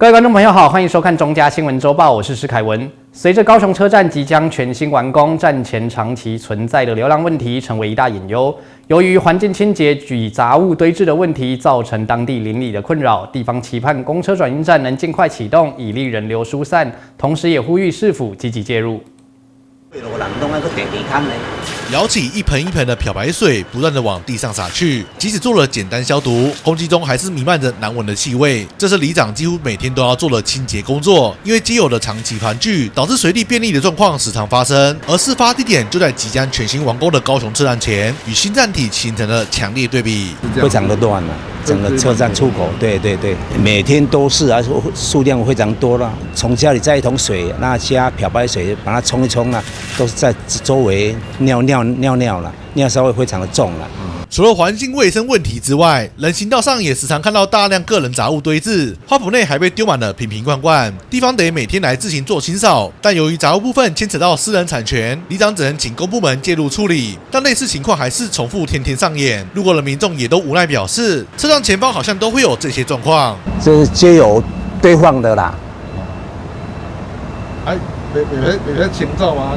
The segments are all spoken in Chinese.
各位观众朋友好，欢迎收看中嘉新闻周报，我是施凯文。随着高雄车站即将全新完工，站前长期存在的流浪问题成为一大隐忧。由于环境清洁与杂物堆置的问题，造成当地邻里的困扰，地方期盼公车转运站能尽快启动，以利人流疏散，同时也呼吁市府积极介入。舀起一盆一盆的漂白水，不断的往地上洒去。即使做了简单消毒，空气中还是弥漫着难闻的气味。这是里长几乎每天都要做的清洁工作。因为街友的长期盘踞，导致水利便利的状况时常发生。而事发地点就在即将全新完工的高雄车站前，与新站体形成了强烈对比。非常的乱了，整个车站出口，对，每天都是啊，数量非常多了。从家里载一桶水，那加漂白水把它冲一冲啊，都是在周围尿了，尿稍微非常的重了。除了环境卫生问题之外，人行道上也时常看到大量个人杂物堆置，花圃内还被丢满了瓶瓶罐罐，地方得每天来自行做清扫。但由于杂物部分牵扯到私人产权，里长只能请公部门介入处理。但类似情况还是重复天天上演，路过的民众也都无奈表示，车站前方好像都会有这些状况。这是街友堆放的啦。没清扫吗？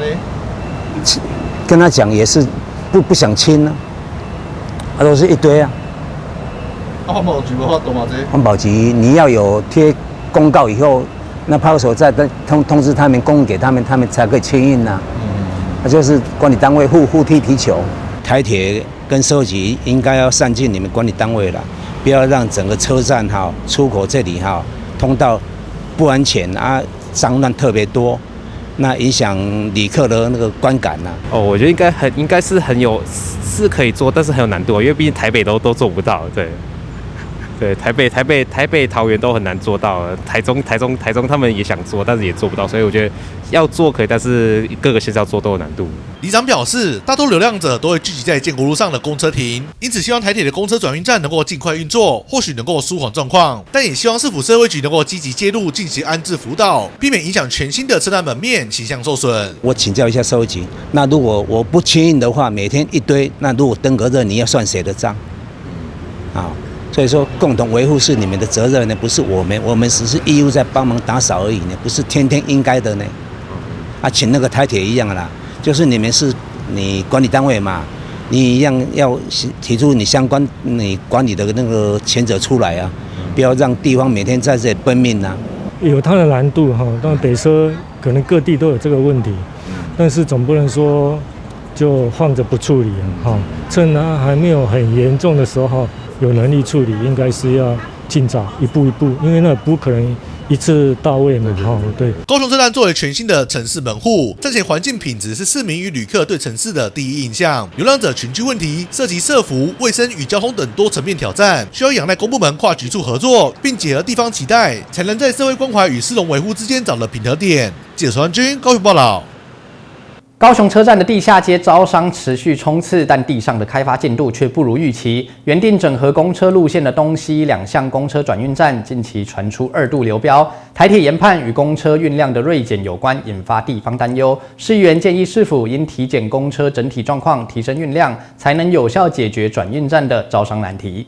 跟他讲也是不想清啊，都是一堆啊。环保局的话多吗？这环保局你要有贴公告以后，那派出所再通知他们，供给他们，他们才可以签印呐。那就是管理单位互踢皮球。台铁跟社会局应该要善尽你们管理单位了，不要让整个车站出口这里通道不安全啊，脏乱特别多。那影响旅客的那个观感呐。我觉得应该是是可以做，但是很有难度，因为毕竟台北都做不到，对，台北、桃园都很难做到，台中他们也想做，但是也做不到，所以我觉得要做可以，但是各个县市要做都有难度。里长表示，大多流浪者都会聚集在建国路上的公车亭，因此希望台铁的公车转运站能够尽快运作，或许能够舒缓状况，但也希望市府社会局能够积极介入，进行安置辅导，避免影响全新的车站门面形象受损。我请教一下社会局，那如果我不签印的话，每天一堆，那如果登革热，你要算谁的账？所以说，共同维护是你们的责任呢，不是我们只是义务在帮忙打扫而已呢，不是天天应该的呢。请那个台铁一样啦，就是你们是你管理单位嘛，你一样要提出你相关你管理的那个前者出来啊，不要让地方每天在这里奔命啊。有它的难度哈，但北车可能各地都有这个问题，但是总不能说就放着不处理啊，趁它还没有很严重的时候。有能力处理，应该是要尽早一步一步，因为那不可能一次到位嘛。对。高雄车站作为全新的城市门户，站前环境品质是市民与旅客对城市的第一印象。流浪者群居问题涉及社福、卫生与交通等多层面挑战，需要仰赖公部门跨局处合作，并结合地方期待，才能在社会关怀与市容维护之间找到平衡点。记者陈安军高雄报道。高雄车站的地下街招商持续冲刺，但地上的开发进度却不如预期。原定整合公车路线的东西两项公车转运站，近期传出2度流标，台铁研判与公车运量的锐减有关，引发地方担忧。市议员建议市府应体检公车整体状况，提升运量，才能有效解决转运站的招商难题。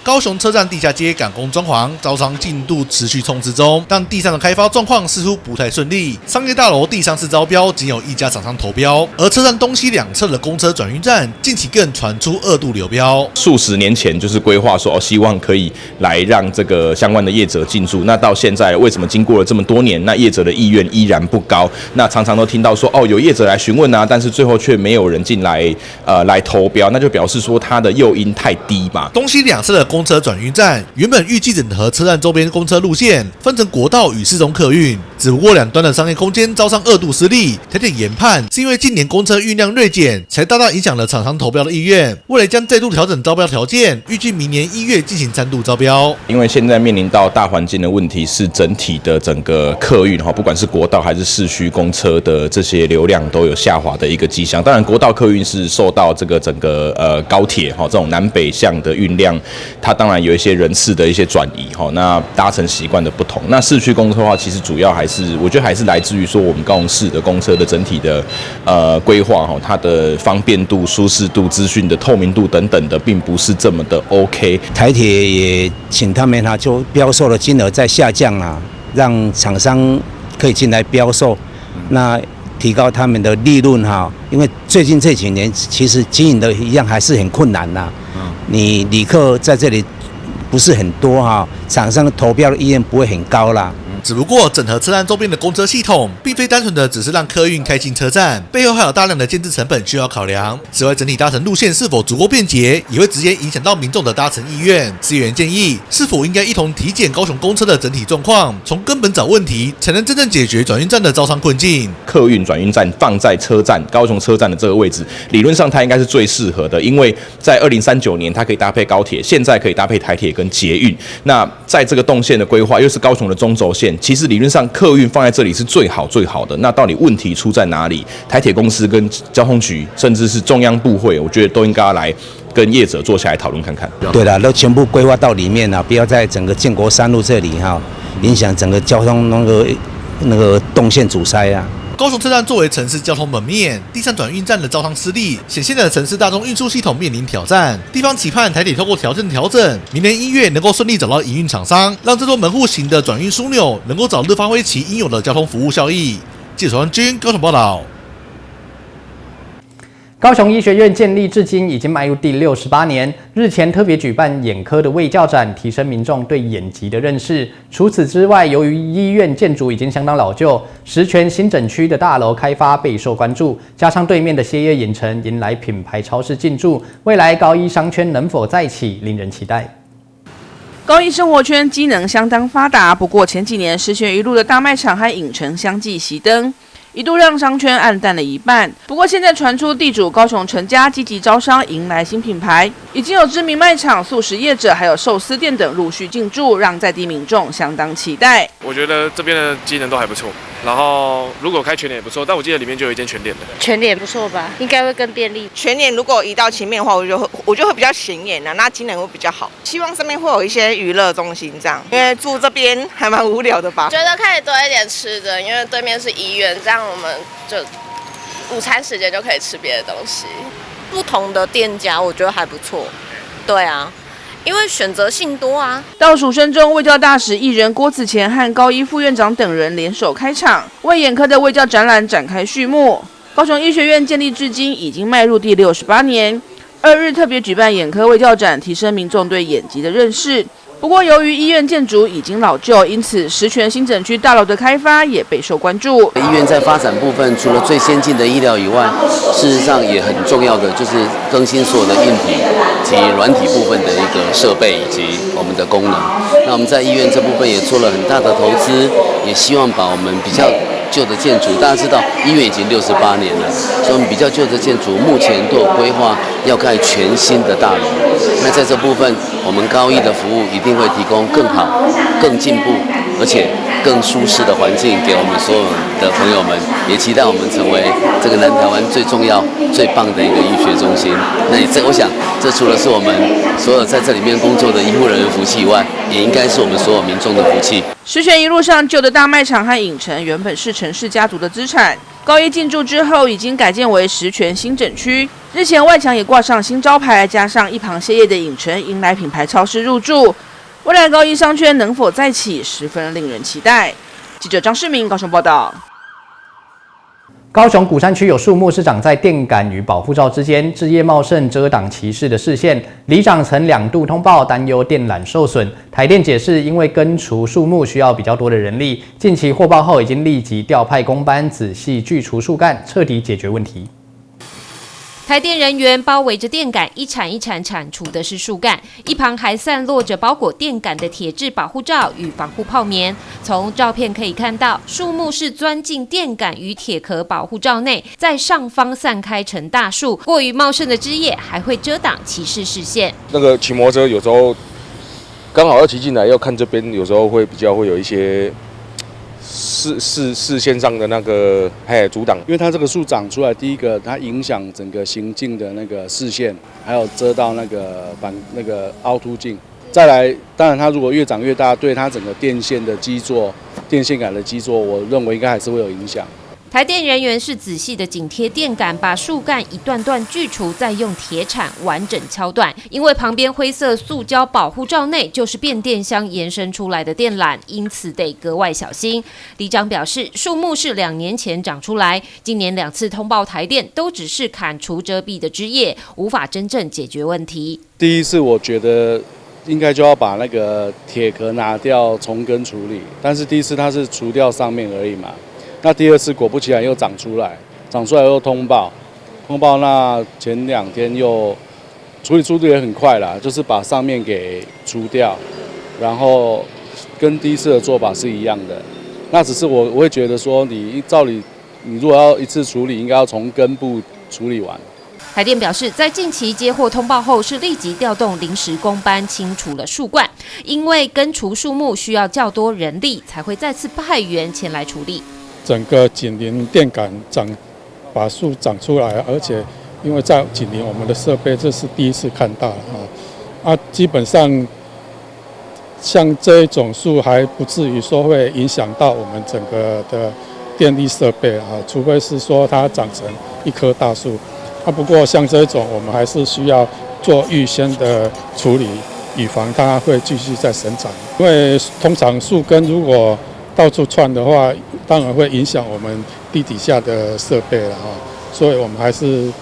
高雄车站地下街赶工装潢，招商进度持续冲刺中，但地上的开发状况似乎不太顺利。商业大楼地上室招标仅有1家厂商投标，而车站东西两侧的公车转运站近期更传出2度流标。数十年前就是规划说希望可以来让这个相关的业者进驻，那到现在为什么经过了这么多年，那业者的意愿依然不高？那常常都听到说有业者来询问啊，但是最后却没有人进来来投标，那就表示说它的诱因太低嘛。东西两侧的公车转运站原本预计整合车站周边公车路线，分成国道与市中客运，只不过两端的商业空间招商2度失利。台铁研判是因为近年公车运量锐减，才大大影响了厂商投标的意愿。未来将再度调整招标条件，预计明年1月进行3度招标。因为现在面临到大环境的问题，是整体的整个客运不管是国道还是市区公车的这些流量都有下滑的一个迹象。当然，国道客运是受到这个整个高铁这种南北向的运量，它当然有一些人次的一些转移哈，那搭乘习惯的不同。那市区公车的话，其实主要还是我觉得还是来自于说我们高雄市的公车的整体的规划哈，它的方便度、舒适度、资讯的透明度等等的，并不是这么的 OK。台铁也请他们就标售的金额在下降啦，让厂商可以进来标售，那提高他们的利润哈。因为最近这几年其实经营的一样还是很困难啦。你旅客在这里不是很多哈，厂商投标的意愿不会很高啦。只不过整合车站周边的公车系统，并非单纯的只是让客运开进车站，背后还有大量的建制成本需要考量。此外，整体搭乘路线是否足够便捷，也会直接影响到民众的搭乘意愿。资源建议，是否应该一同体检高雄公车的整体状况，从根本找问题，才能真正解决转运站的招商困境。客运转运站放在车站高雄车站的这个位置，理论上它应该是最适合的，因为在2039年它可以搭配高铁，现在可以搭配台铁跟捷运。那在这个动线的规划，又是高雄的中轴线。其实理论上客运放在这里是最好的，那到底问题出在哪里？台铁公司跟交通局，甚至是中央部会，我觉得都应该来跟业者坐下来讨论看看。对了，都全部规划到里面了，不要在整个建国3路这里哈，影响整个交通那个动线阻塞啊。高雄车站作为城市交通门面，第三转运站的招商失利，显现了城市大众运输系统面临挑战。地方期盼台铁透过调整，明年1月能够顺利找到营运厂商，让这座门户型的转运枢纽能够早日发挥其应有的交通服务效益。记者王军高雄报道。高雄医学院建立至今已经迈入第68年，日前特别举办眼科的卫教展，提升民众对眼疾的认识。除此之外，由于医院建筑已经相当老旧，石泉新整区的大楼开发备受关注，加上对面的歇业影城迎来品牌超市进驻，未来高医商圈能否再起，令人期待。高医生活圈机能相当发达，不过前几年石泉一路的大卖场和影城相继熄灯，一度让商圈暗淡了一半。不过现在传出地主高雄陈家积极招商，迎来新品牌，已经有知名卖场、素食业者还有寿司店等陆续进驻，让在地民众相当期待。我觉得这边的机能都还不错，然后如果开全联也不错，但我记得里面就有一间全联的。全联不错吧？应该会更便利。全联如果移到前面的话，我就会比较显眼的，那机能会比较好。希望上面会有一些娱乐中心这样，因为住这边还蛮无聊的吧。觉得可以多一点吃的，因为对面是医院，这样我们就午餐时间就可以吃别的东西。不同的店家我觉得还不错，对啊。因为选择性多啊。倒数声中，卫教大使艺人郭子乾和高医副院长等人联手开场，为眼科的卫教展览展开序幕。高雄医学院建立至今已经迈入第68年，2日特别举办眼科卫教展，提升民众对眼疾的认识。不过，由于医院建筑已经老旧，因此石泉新整区大楼的开发也备受关注。医院在发展部分，除了最先进的医疗以外，事实上也很重要的就是更新所有的硬体及软体部分的一个设备以及我们的功能。那我们在医院这部分也做了很大的投资，也希望把我们比较旧的建筑，大家知道医院已经68年了，所以我们比较旧的建筑目前都有规划要盖全新的大楼。那在这部分，我们高医的服务一定会提供更好、更进步，而且更舒适的环境给我们所有的朋友们，也期待我们成为这个南台湾最重要、最棒的一个医学中心。那我想，这除了是我们所有在这里面工作的医护人员福气以外，也应该是我们所有民众的福气。石泉一路上旧的大卖场和影城原本是陈氏家族的资产，高医进驻之后已经改建为石泉新整区。日前外墙也挂上新招牌，加上一旁歇业的影城迎来品牌超市入驻，未来高医商圈能否再起，十分令人期待。记者张世明高雄报道。高雄鼓山区有树木是长在电杆与保护罩之间，枝叶茂盛，遮挡骑士的视线。里长曾2度通报，担忧电缆受损。台电解释，因为根除树木需要比较多的人力，近期获报后已经立即调派工班仔细锯除树干，彻底解决问题。台电人员包围着电杆，一铲一铲铲除的是树干，一旁还散落着包裹电杆的铁质保护罩与防护泡棉。从照片可以看到，树木是钻进电杆与铁壳保护罩内，在上方散开成大树，过于茂盛的枝叶还会遮挡骑士视线。那个骑摩托车有时候刚好要骑进来，要看这边，有时候会比较会有一些视线上的那个阻挡，因为它这个树长出来，第一个它影响整个行进的那个视线，还有遮到那个凹凸镜，再来，当然它如果越长越大，对它整个电线的基座、电线杆的基座，我认为应该还是会有影响。台电人员是仔细的紧贴电杆，把树干一段段锯除，再用铁铲完整敲断。因为旁边灰色塑胶保护罩内就是变电箱延伸出来的电缆，因此得格外小心。里长表示，树木是2年前长出来，今年2次通报台电都只是砍除遮蔽的枝叶，无法真正解决问题。第一次我觉得应该就要把那个铁壳拿掉，从根处理，但是第一次它是除掉上面而已嘛。那第2次果不其然又长出来又通报，那前2天又处理速度也很快啦，就是把上面给除掉，然后跟第1次的做法是一样的。那只是我会觉得说，照理你如果要一次处理，应该要从根部处理完。台电表示，在近期接获通报后，是立即调动临时工班清除了树冠，因为根除树木需要较多人力，才会再次派员前来处理。整个紧邻电杆把树长出来，而且因为在紧邻我们的设备，这是第1次看到基本上像这一种树还不至于说会影响到我们整个的电力设备除非是说它长成一棵大树不过像这种我们还是需要做预先的处理，以防它会继续再生长。因为通常树根如果到处窜的话，当然会影响我们地底下的设备了所以我们还是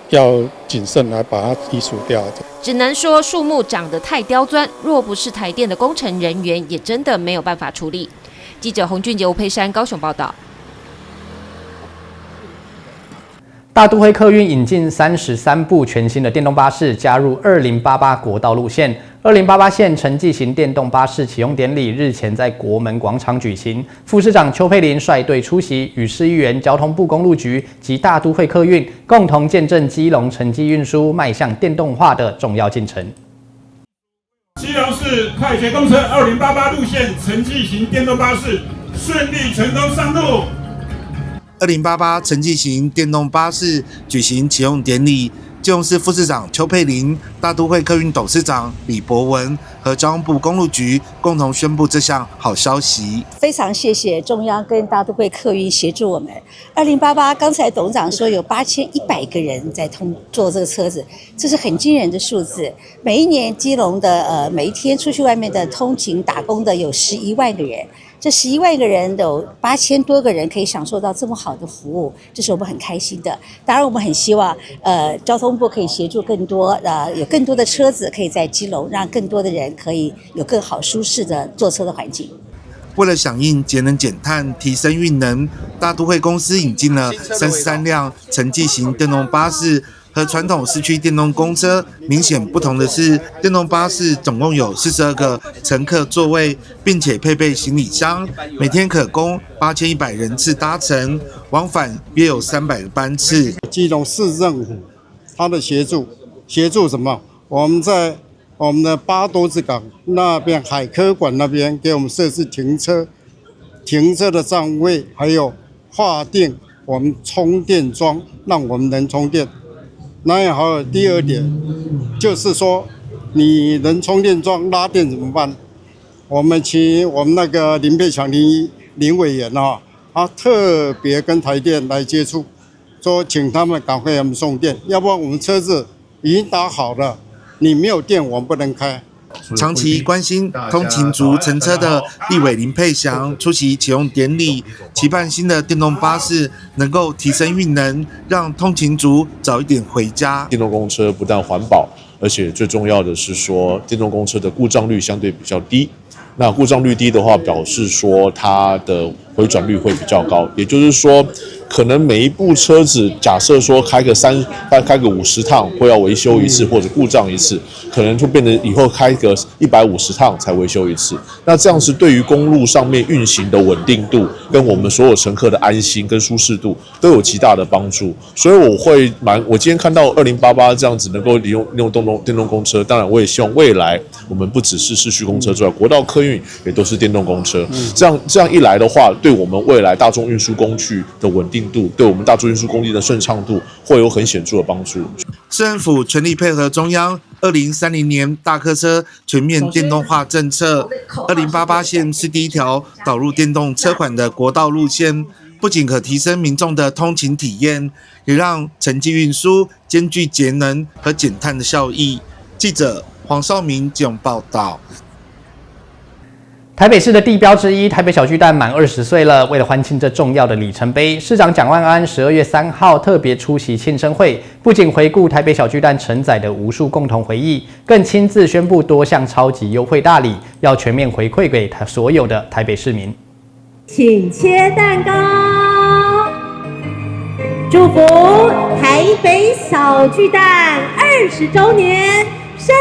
要谨慎来把它移除掉。只能说树木长得太刁钻，若不是台电的工程人员，也真的没有办法处理。记者洪俊杰、吴佩珊高雄报道。大都会客运引进33部全新的电动巴士，加入2088国道路线。2088线城际型电动巴士启用典礼日前在国门广场举行，副市长邱佩玲率队出席，与市议员、交通部公路局及大都会客运共同见证基隆城际运输迈向电动化的重要进程。基隆市快捷公车2088路线城际型电动巴士顺利成功上路。2088城际型电动巴士举行启用典礼，基隆市副市长邱佩玲、大都会客运董事长李博文和交通部公路局共同宣布这项好消息。非常谢谢中央跟大都会客运协助我们。2088刚才董事长说有8100个人在坐这个车子，这是很惊人的数字。每一年基隆的每一天出去外面的通勤打工的有11万个人。这11万个人有8000多个人可以享受到这么好的服务，这是我们很开心的。当然，我们很希望交通部可以协助更多有更多的车子可以在基隆，让更多的人可以有更好舒适的坐车的环境。为了响应节能减碳、提升运能，大都会公司引进了33辆城际型电动巴士。和传统市区电动公车明显不同的是，电动巴士总共有42个乘客座位，并且配备行李箱，每天可供8100人次搭乘，往返约有300个班次。基隆市政府它的协助什么？我们在我们的八多子港那边海科馆那边给我们设置停车的站位，还有划定我们充电桩，让我们能充电。那也好，第2点就是说，你人充电桩拉电怎么办？我们请我们那个林佩强林委员他特别跟台电来接触，说请他们赶快给我们送电，要不然我们车子已经打好了，你没有电我们不能开。长期关心通勤族乘车的立委林佩祥出席启用典礼，期盼新的电动巴士能够提升运能，让通勤族早一点回家。电动公车不但环保，而且最重要的是说，电动公车的故障率相对比较低。那故障率低的话，表示说它的回转率会比较高，也就是说，可能每一部车子，假设说开个50趟会要维修一次，或者故障一次，可能就变成以后开个150趟才维修一次。那这样子对于公路上面运行的稳定度，跟我们所有乘客的安心跟舒适度都有极大的帮助。所以我今天看到2088这样子能够利用电动公车，当然我也希望未来我们不只是市区公车之外，国道客运也都是电动公车。这样一来的话，对我们未来大众运输工具的稳定度，对我们大众运输工具的顺畅度会有很显著的帮助。市政府全力配合中央2030年大客车全面电动化政策，2088线是第一条导入电动车款的国道路线，不仅可提升民众的通勤体验，也让城际运输兼具节能和减碳的效益。记者黄少明基隆报道。台北市的地标之一台北小巨蛋满20岁了，为了欢庆这重要的里程碑，市长蒋万安12月3号特别出席庆生会，不仅回顾台北小巨蛋承载的无数共同回忆，更亲自宣布多项超级优惠大礼，要全面回馈给所有的台北市民。请切蛋糕，祝福台北小巨蛋20周年生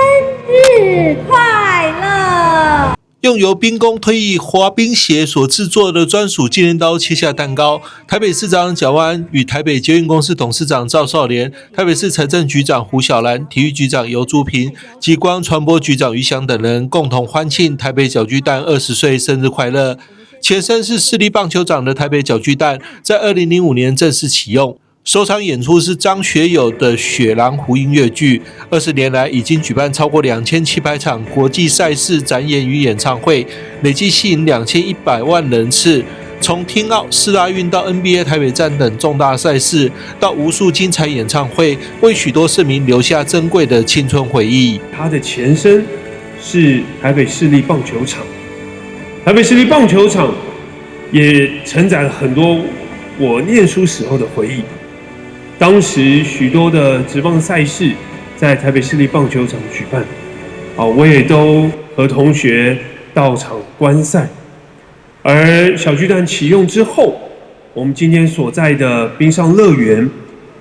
日快乐！用由兵工退役滑冰鞋所制作的专属纪念刀切下蛋糕，台北市长蒋万安与台北捷运公司董事长赵少莲、台北市财政局长胡小兰、体育局长游竹平、极光传播局长于翔等人共同欢庆台北小巨蛋20岁生日快乐。前身是市立棒球场的台北小巨蛋，在2005年正式启用。首场演出是张学友的《雪狼湖》音乐剧，20年来已经举办超过2700场国际赛事展演与演唱会，累计吸引2100万人次。从听奥、世大运到 NBA 台北站等重大赛事，到无数精彩演唱会，为许多市民留下珍贵的青春回忆。它的前身是台北市立棒球场，台北市立棒球场也承载了很多我念书时候的回忆。当时许多的职棒赛事在台北市立棒球场举办，我也都和同学到场观赛。而小巨蛋启用之后，我们今天所在的冰上乐园，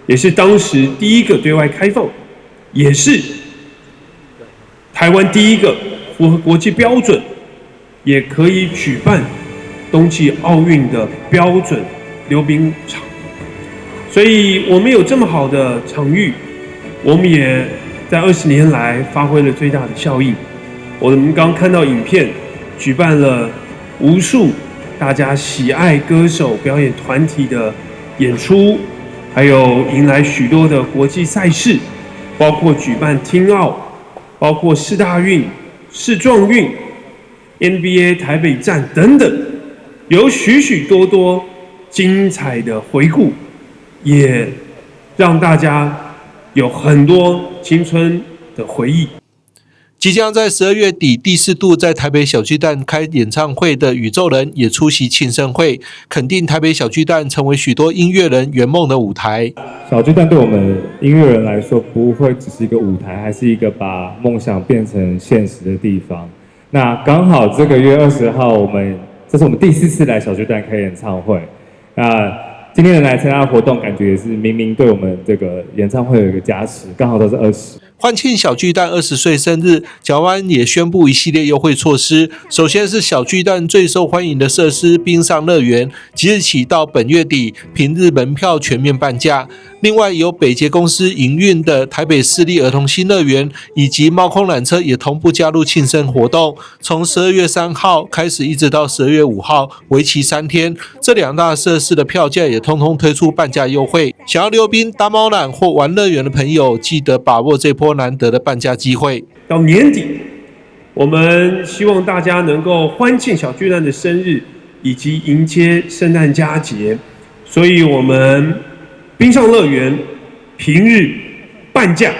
也是当时第一个对外开放，也是台湾第一个符合国际标准，也可以举办冬季奥运的标准溜冰场。所以我们有这么好的场域，我们也在20年来发挥了最大的效益。我们刚看到影片，举办了无数大家喜爱歌手表演团体的演出，还有迎来许多的国际赛事，包括举办听奥，包括世大运、世壮运、NBA 台北站等等，有许许多多精彩的回顾，也让大家有很多青春的回忆。即将在12月底第4度在台北小巨蛋开演唱会的宇宙人也出席庆生会，肯定台北小巨蛋成为许多音乐人圆梦的舞台。小巨蛋对我们音乐人来说，不会只是一个舞台，还是一个把梦想变成现实的地方。那刚好这个月20号，这是我们第4次来小巨蛋开演唱会。那今天来参加活动，感觉也是明明对我们这个演唱会有一个加持，刚好都是20。欢庆小巨蛋20岁生日，蒋万安也宣布一系列优惠措施。首先是小巨蛋最受欢迎的设施冰上乐园，即日起到本月底，平日门票全面半价。另外由北捷公司营运的台北市立儿童新乐园以及猫空缆车也同步加入庆生活动，从12月3号开始一直到12月5号，为期3天。这两大设施的票价也通通推出半价优惠。想要溜冰、搭猫缆或玩乐园的朋友，记得把握这波难得的半价机会。到年底，我们希望大家能够欢庆小巨蛋的生日，以及迎接圣诞佳节，所以我们冰上乐园平日半价，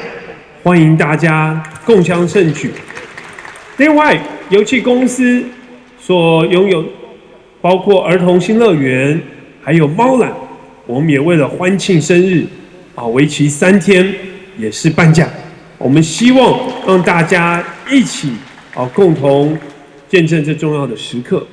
欢迎大家共襄盛举。另外，油气公司所拥有包括儿童新乐园，还有猫缆，我们也为了欢庆生日，为期3天，也是半价。我们希望让大家一起共同见证这重要的时刻。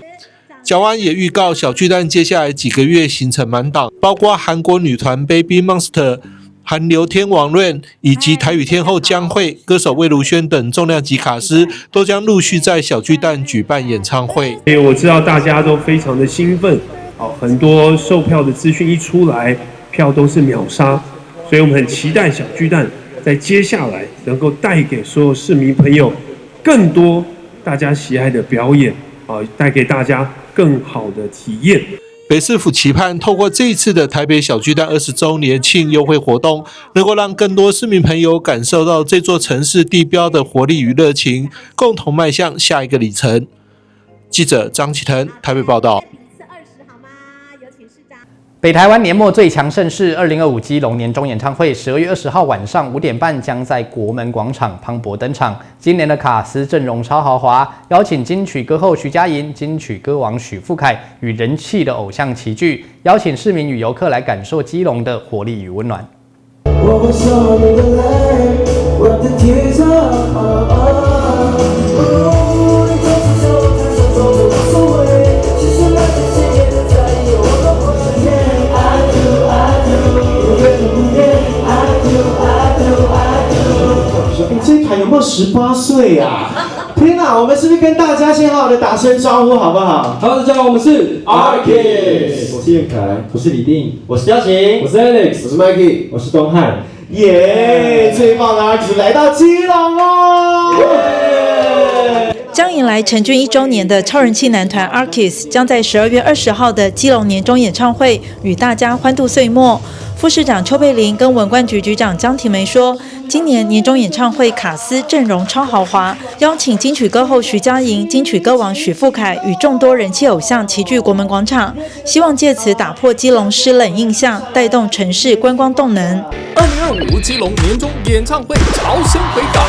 蒋万安也预告，小巨蛋接下来几个月行程满档，包括韩国女团 Baby Monster、韩流天王 Rain 以及台语天后江蕙、歌手魏如萱等重量级卡司，都将陆续在小巨蛋举办演唱会。我知道大家都非常的兴奋，很多售票的资讯一出来，票都是秒杀，所以我们很期待小巨蛋在接下来能够带给所有市民朋友更多大家喜爱的表演，带给大家更好的体验。北市府期盼透过这一次的台北小巨蛋20周年庆优惠活动，能够让更多市民朋友感受到这座城市地标的活力与热情，共同迈向下一个里程。记者张启腾台北报道。北台湾年末最强盛事2025基隆年终演唱会，12月20号晚上5点半将在国门广场磅礴登场。今年的卡司阵容超豪华，邀请金曲歌后徐佳莹、金曲歌王许富凯与人气的偶像齐聚，邀请市民与游客来感受基隆的活力与温暖。我说你的泪，我的天这一团有没有18岁呀？天哪，我们是不是跟大家先好好的打声招呼好不好？好，大家好，我们是 Arcus， 我是彦凯，我是李定，我是嘉晴，我是 Alex， 我是 Mikey， 我是东汉。耶，最棒的 Arcus 来到基隆哦！将迎来成军1周年的超人气男团 Arcus 将在12月20号的基隆年终演唱会与大家欢度岁末。副市长邱佩玲跟文冠局局长江婷梅说，今年年终演唱会卡司阵容超豪华，邀请金曲歌后徐佳莹、金曲歌王许富凯与众多人气偶像齐聚国门广场，希望借此打破基隆湿冷印象，带动城市观光动能。2025基隆年终演唱会潮声回港，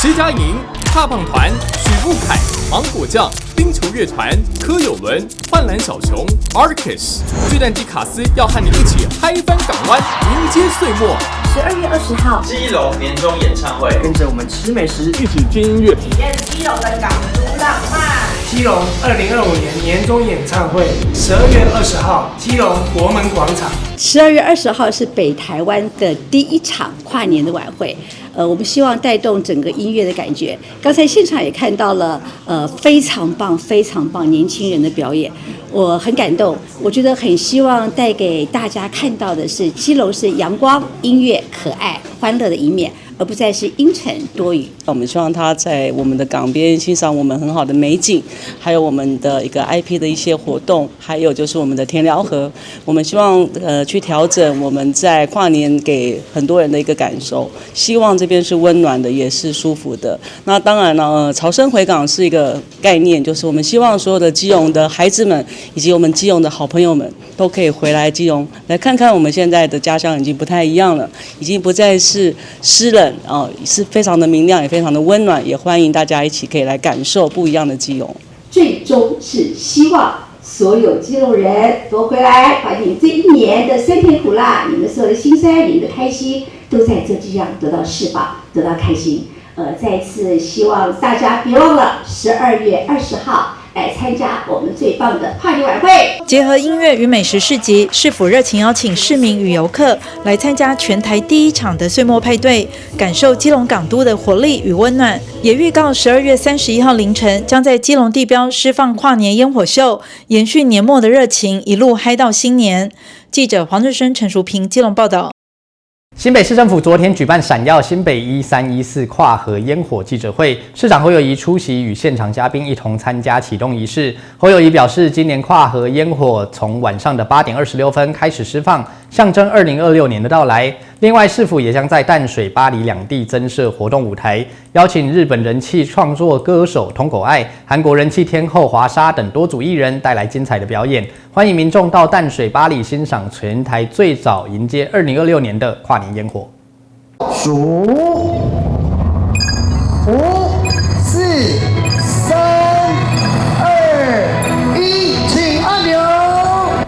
徐佳莹、大棒团、许富凯、芒果酱、冰球乐团、柯有伦、幻蓝小熊、Arcus 巨蛋级卡司要和你一起嗨翻港湾，迎接岁末。12月20号，基隆年终演唱会，跟着我们吃美食，一起听音乐，体验基隆的港都浪漫。基隆2025年终演唱会，12月20号，基隆国门广场。12月20号是北台湾的第一场跨年的晚会。我们希望带动整个音乐的感觉。刚才现场也看到了，非常棒年轻人的表演，我很感动。我觉得很希望带给大家看到的是，基隆是阳光、音乐、可爱、欢乐的一面，而不再是阴沉多雨。我们希望他在我们的港边欣赏我们很好的美景，还有我们的一个 IP 的一些活动，还有就是我们的田寮河。我们希望去调整我们在跨年给很多人的一个感受，希望这边是温暖的，也是舒服的。那当然呢，潮声回港是一个概念，就是我们希望所有的基隆的孩子们，以及我们基隆的好朋友们，都可以回来基隆来看看我们现在的家乡已经不太一样了，已经不再是湿冷是非常的明亮，也非常的温暖，也欢迎大家一起可以来感受不一样的基隆。最终是希望所有基隆人都回来，把你们这一年的酸甜苦辣，你们所有的辛酸，你们的开心，都在这地上得到释放，得到开心。再次希望大家别忘了12月20号来参加我们最棒的跨年晚会。结合音乐与美食市集，市府热情邀请市民与游客来参加全台第一场的岁末派对，感受基隆港都的活力与温暖。也预告12月31号凌晨将在基隆地标释放跨年烟火秀，延续年末的热情，一路嗨到新年。记者黄日升、陈淑平基隆报道。新北市政府昨天举办闪耀新北1314跨河烟火记者会，市长侯友宜出席，与现场嘉宾一同参加启动仪式。侯友宜表示，今年跨河烟火从晚上的8点26分开始释放，象征2026年的到来。另外，市府也将在淡水、八里两地增设活动舞台，邀请日本人气创作歌手樋口爱、韩国人气天后华莎等多组艺人带来精彩的表演，欢迎民众到淡水、八里欣赏全台最早迎接2026年的跨年烟火。数5、4、3、2、1，请按钮。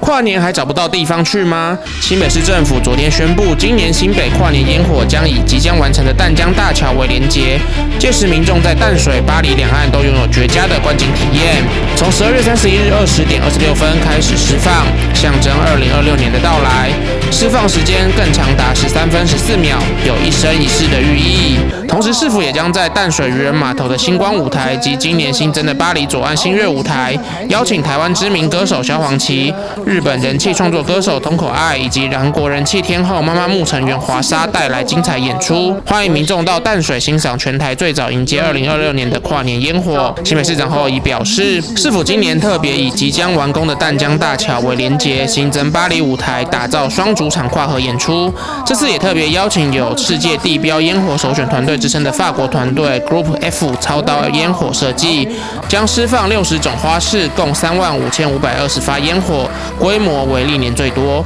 跨年还找不到地方去吗？新北市政府昨天宣布，今年新北跨年烟火将以即将完成的淡江大桥为连结，届时民众在淡水、八里两岸都拥有绝佳的观景体验。从12月31日20点26分开始释放，象征2026年的到来。释放时间更长达13分14秒，有一生一世的寓意。同时，市府也将在淡水渔人码头的星光舞台及今年新增的巴黎左岸新月舞台，邀请台湾知名歌手萧煌奇、日本人气创作歌手樋口爱以及韩国人气天后妈妈木成员华莎带来精彩演出，欢迎民众到淡水欣赏全台最早迎接2026年的跨年烟火。新北市长侯友宜表示，市府今年特别以即将完工的淡江大桥为连结，新增巴黎舞台，打造双主场跨河演出。这次也特别邀请有世界地标烟火首选团队之称的法国团队 Group F 操刀烟火设计，将释放60种花式，共35520发烟火，规模为历年最多。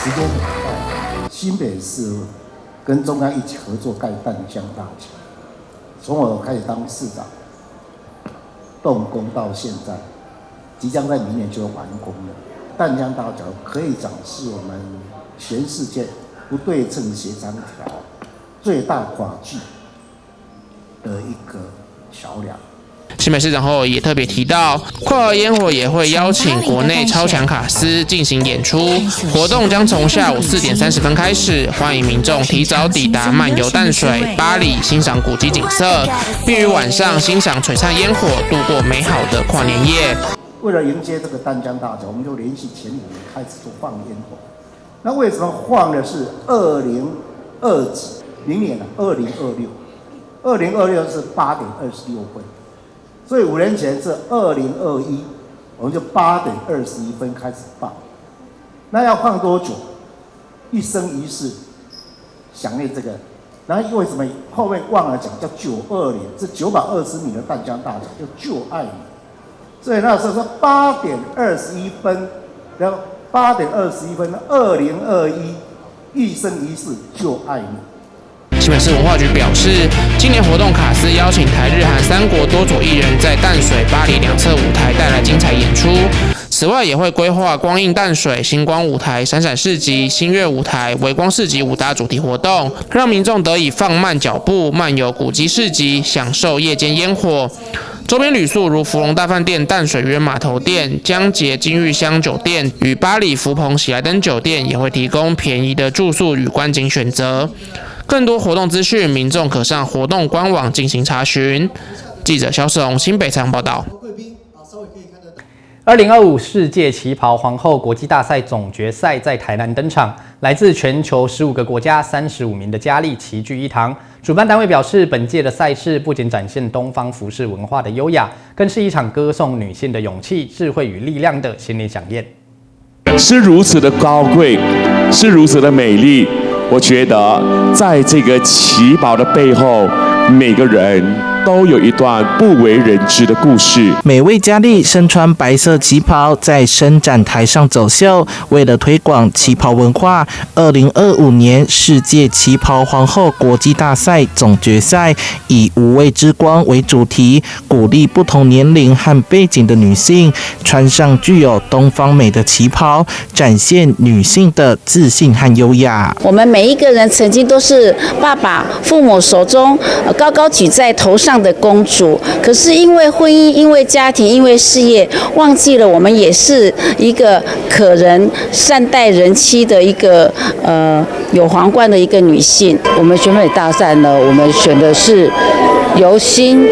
时间很快，新北市跟中央一起合作盖淡江大桥，从我开始当市长，动工到现在，即将在明年就要完工了。淡江大桥可以展示我们全世界不对称协长条最大跨距的一个桥梁。新北市长后也特别提到，跨河烟火也会邀请国内超强卡司进行演出，活动将从下午4点30分开始，欢迎民众提早抵达漫游淡水、巴黎，欣赏古迹景色，并于晚上欣赏璀璨烟火，度过美好的跨年夜。为了迎接这个淡江大桥，我们就连续前5年开始做放烟火。那为什么放的是2020，明年2026是8点26分。所以5年前是2021，我们就8点21分开始放。那要放多久？一生一世，想念这个。然后为什么后面忘了讲叫92年？是920米的淡江大桥，叫就爱你。所以那时候说8点21分，然后8点21分，2021一生一世就爱你。新北市文化局表示，今年活动卡司邀请台日韩3国多组艺人，在淡水、巴黎两侧舞台带来精彩演出。此外，也会规划光映淡水、星光舞台、闪闪市集、新月舞台、微光市集5大主题活动，让民众得以放慢脚步，漫游古迹市集，享受夜间烟火。周边旅宿如福隆大饭店、淡水渔人码头店、江捷金玉香酒店与巴黎福朋喜来登酒店也会提供便宜的住宿与观景选择。更多活动资讯，民众可上活动官网进行查询。记者肖世宏新北采访报道。2025世界旗袍皇后国际大赛总决赛在台南登场，来自全球15个国家35名的佳丽齐聚一堂。主办单位表示，本届的赛事不仅展现东方服饰文化的优雅，更是一场歌颂女性的勇气、智慧与力量的新年飨宴。是如此的高贵，是如此的美丽。我觉得，在这个旗袍的背后，每个人都有一段不为人知的故事。每位佳丽身穿白色旗袍，在伸展台上走秀。为了推广旗袍文化，2025年世界旗袍皇后国际大赛总决赛以无畏之光为主题，鼓励不同年龄和背景的女性穿上具有东方美的旗袍，展现女性的自信和优雅。我们每一个人曾经都是爸爸、父母手中高高举在头上的公主，可是因为婚姻、因为家庭、因为事业，忘记了我们也是一个可人、善待人妻的一个有皇冠的一个女性。我们选美大赛呢，我们选的是由心、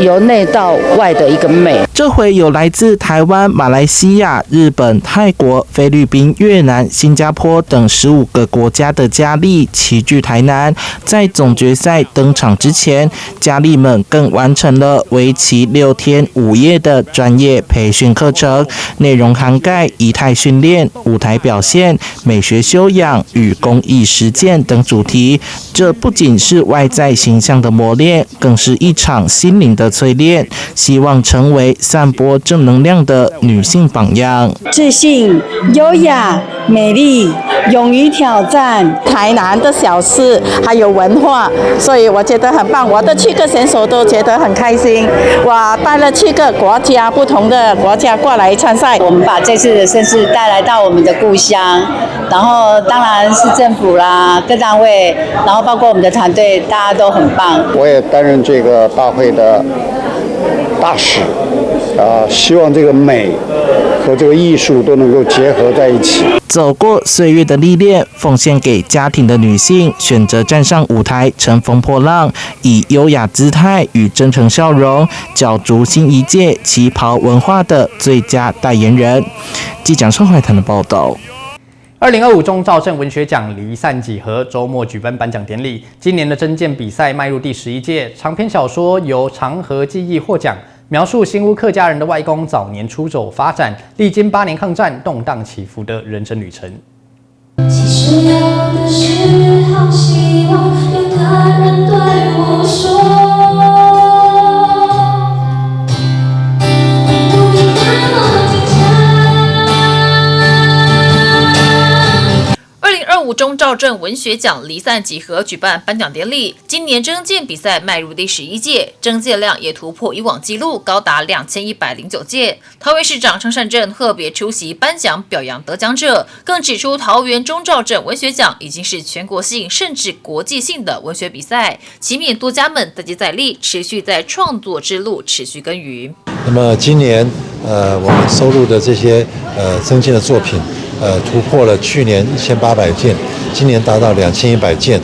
由内到外的一个美。这回有来自台湾、马来西亚、日本、泰国、菲律宾、越南、新加坡等15个国家的佳丽齐聚台南。在总决赛登场之前，佳丽们更完成了为期6天5夜的专业培训课程，内容涵盖仪态训练、舞台表现、美学修养与公益实践等主题。这不仅是外在形象的磨练，更是一场心灵的淬炼，希望成为散播正能量的女性榜样。自信、优雅、美丽、勇于挑战台南的小吃还有文化，所以我觉得很棒。我的7个选手都觉得很开心，我带了7个国家不同的国家过来参赛。我们把这次的盛事带来到我们的故乡，然后当然是政府啦、各单位，然后包括我们的团队，大家都很棒。我也担任这个大会的大使，希望这个美和这个艺术都能够结合在一起。走过岁月的历练，奉献给家庭的女性，选择站上舞台乘风破浪，以优雅姿态与真诚笑容，角逐新一届旗袍文化的最佳代言人。记者邵怀谈的报道。2025中兆镇文学奖离散几何，周末举办颁奖典礼。今年的征件比赛迈入第11届，长篇小说由长河记忆获奖，描述新屋客家人的外公早年出走发展，历经8年抗战动荡起伏的人生旅程。其实有的时候希望有个人对我说。2025中兆镇文学奖离散几何举办颁奖典礼，今年征件比赛迈入第11届，征件量也突破以往纪录，高达2109件。桃园市长陈善政特别出席颁奖表扬得奖者，更指出桃园中兆镇文学奖已经是全国性甚至国际性的文学比赛，期勉多家们再接再厉，持续在创作之路持续耕耘。那么今年我们收录的这些征件的作品。突破了去年1800件，今年达到2100件，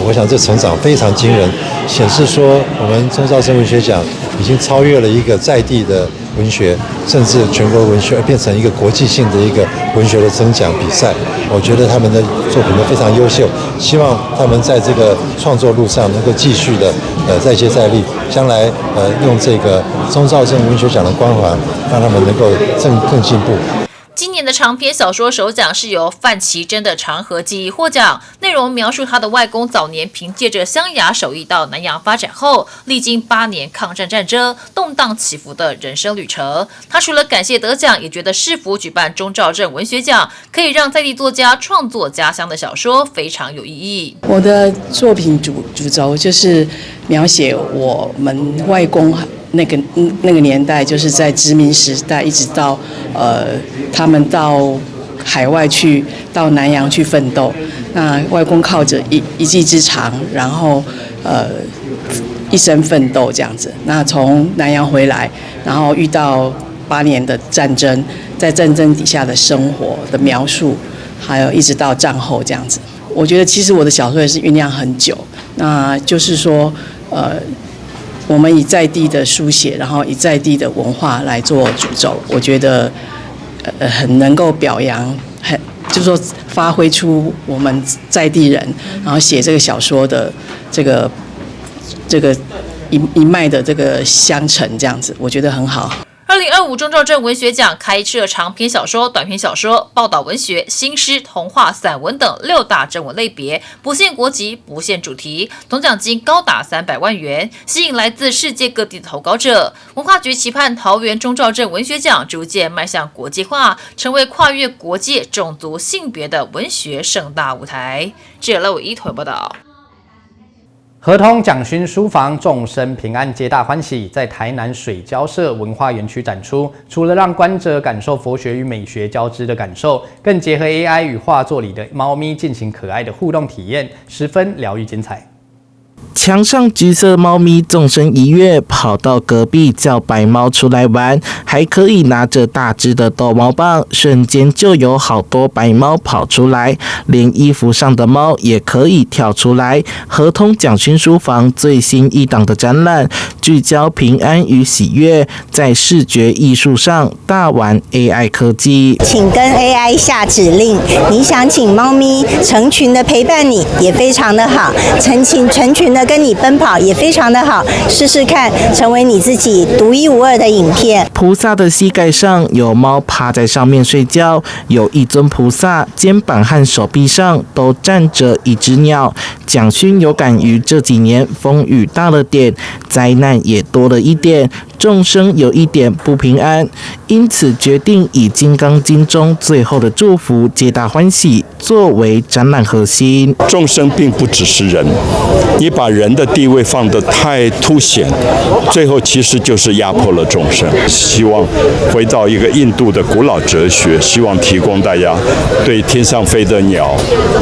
我想这成长非常惊人，显示说我们中兆镇文学奖已经超越了一个在地的文学，甚至全国文学，而变成一个国际性的一个文学的征奖比赛。我觉得他们的作品都非常优秀，希望他们在这个创作路上能够继续的再接再厉，将来用这个中兆镇文学奖的光环，让他们能够更进步。今年的长篇小说首奖是由范奇珍的《长河记忆》获奖，内容描述他的外公早年凭借着乡雅手艺到南洋发展后，历经8年抗战战争动荡起伏的人生旅程。他除了感谢得奖，也觉得市府举办中兆镇文学奖，可以让在地作家创作家乡的小说，非常有意义。我的作品主轴就是描写我们外公那个年代，就是在殖民时代，一直到他们到海外去，到南洋去奋斗。那外公靠着一技之长，然后一生奋斗这样子。那从南洋回来，然后遇到8年的战争，在战争底下的生活的描述，还有一直到战后这样子。我觉得其实我的小说也是酝酿很久，那就是说我们以在地的书写，然后以在地的文化来做主轴，我觉得很能够表扬，就是说发挥出我们在地人，然后写这个小说的这个一脉的这个相承，这样子，我觉得很好。2025中兆镇文学奖开设长篇小说、短篇小说、报道文学、新诗、童话、散文等6大征文类别，不限国籍，不限主题，总奖金高达300万元，吸引来自世界各地的投稿者。文化局期盼桃园中兆镇文学奖逐渐迈向国际化，成为跨越国界、种族、性别的文学盛大舞台。记者赖伟一报道。合同蒋勋书房众生平安，皆大欢喜，在台南水交社文化园区展出。除了让观者感受佛学与美学交织的感受，更结合 AI 与画作里的猫咪进行可爱的互动体验，十分疗愈精彩。墙上橘色猫咪纵身一跃，跑到隔壁叫白猫出来玩，还可以拿着大只的逗猫棒，瞬间就有好多白猫跑出来，连衣服上的猫也可以跳出来。合同蒋勋书房最新一档的展览，聚焦平安与喜悦，在视觉艺术上大玩 AI 科技。请跟 AI 下指令，你想请猫咪成群的陪伴你，也非常的好；成群的跟你奔跑也非常的好，试试看，成为你自己独一无二的影片。菩萨的膝盖上有猫趴在上面睡觉，有一尊菩萨肩膀和手臂上都站着一只鸟。蒋勋有感于这几年风雨大了点，灾难也多了一点，众生有一点不平安，因此决定以《金刚经》中最后的祝福皆大欢喜作为展览核心。众生并不只是人，你把人的地位放得太凸显，最后其实就是压迫了众生。希望回到一个印度的古老哲学，希望提供大家对天上飞的鸟、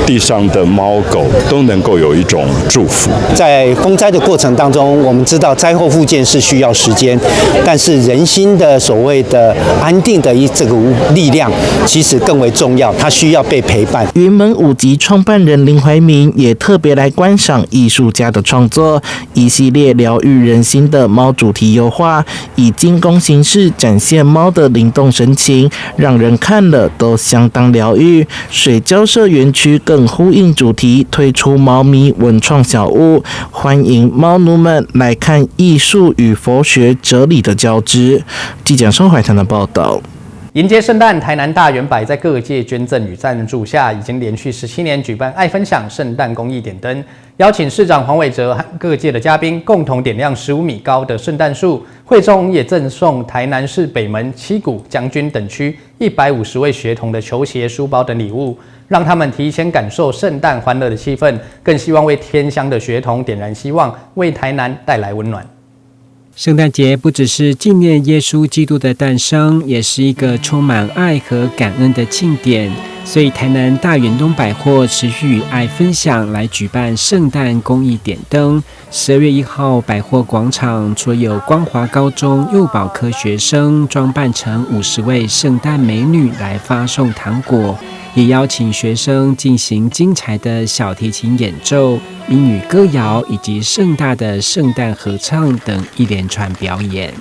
地上的猫狗都能够有一种祝福。在风灾的过程当中，我们知道灾后复健是需要时间，但是人心的所谓的安定的这个力量，其实更为重要，它需要被陪伴。云门舞集创办人林怀民也特别来观赏艺术家的创作，一系列疗愈人心的猫主题油画，以精工形式展现猫的灵动神情，让人看了都相当疗愈。水交社园区更呼应主题，推出猫咪文创小屋，欢迎猫奴们来看艺术与佛学哲理的交织。记者宋怀谈的报道。迎接圣诞，台南大圆柏在各界捐赠与赞助下，已经连续17年举办爱分享圣诞公益点灯，邀请市长黄伟哲和各界的嘉宾共同点亮15米高的圣诞树。会中也赠送台南市北门、七股、将军等区150位学童的球鞋、书包等礼物，让他们提前感受圣诞欢乐的气氛，更希望为偏乡的学童点燃希望，为台南带来温暖。圣诞节不只是纪念耶稣基督的诞生，也是一个充满爱和感恩的庆典。所以台南大远东百货持续与爱分享来举办圣诞公益点灯。12月1号，百货广场除了有光华高中幼保科学生装扮成50位圣诞美女来发送糖果，也邀请学生进行精彩的小提琴演奏、英语歌谣以及盛大的圣诞合唱等一连串表演。